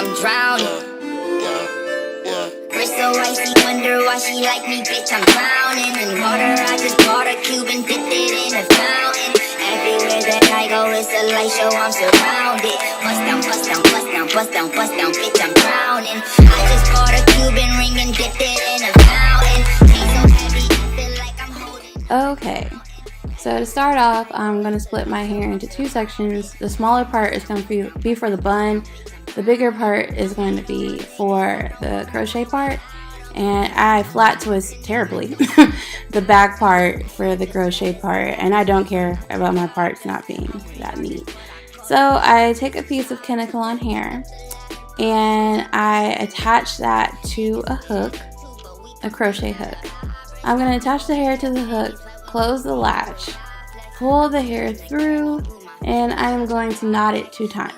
I'm drowning. Wrist so icy, wonder why she like me, bitch, I'm drowning in water. I just bought a cube and dipped it in a fountain. Everywhere that I go, it's a light show, I'm surrounded. Bust down, bust down, bust down, bust down, bust down, bitch, I'm drowning. I just bought a Cuban ring and dipped it in a fountain. Ain't so heavy, I feel like I'm holding. Okay, so to start off, I'm going to split my hair into two sections. The smaller part is going to be for the bun. The bigger part is going to be for the crochet part, and I flat twist terribly the back part for the crochet part, and I don't care about my parts not being that neat. So I take a piece of Kineclon hair and I attach that to a hook, a crochet hook. I'm going to attach the hair to the hook, close the latch, pull the hair through, and I'm going to knot it 2 times.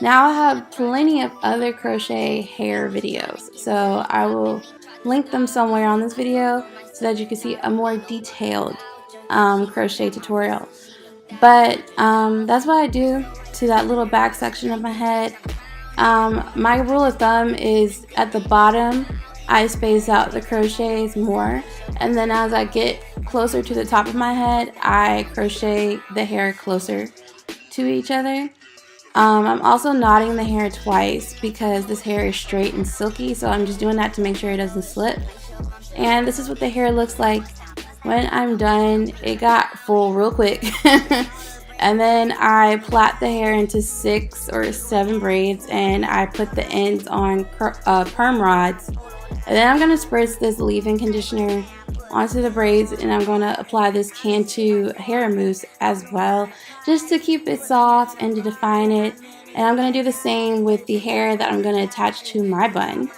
Now I have plenty of other crochet hair videos, so I will link them somewhere on this video so that you can see a more detailed crochet tutorial. But that's what I do to that little back section of my head. My rule of thumb is at the bottom I space out the crochets more, and then as I get closer to the top of my head I crochet the hair closer to each other. I'm also knotting the hair twice because this hair is straight and silky, so I'm just doing that to make sure it doesn't slip. And this is what the hair looks like when I'm done. It got full real quick. And then I plait the hair into 6 or 7 braids, and I put the ends on perm rods. And then I'm going to spritz this leave-in conditioner onto the braids, and I'm going to apply this Cantu hair mousse as well, just to keep it soft and to define it. And I'm going to do the same with the hair that I'm going to attach to my bun.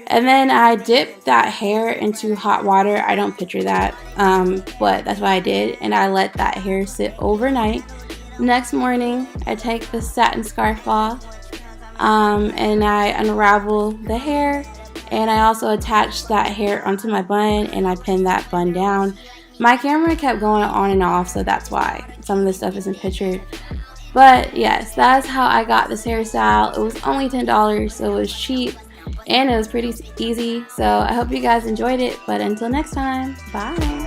And then I dip that hair into hot water. I don't picture that, but that's what I did, and I let that hair sit overnight. Next morning I take the satin scarf off, and I unravel the hair, and I also attach that hair onto my bun, and I pin that bun down. My camera kept going on and off, so that's why some of this stuff isn't pictured. But yes, that's how I got this hairstyle. It was only $10, so it was cheap, and it was pretty easy. So I hope you guys enjoyed it, but until next time, bye.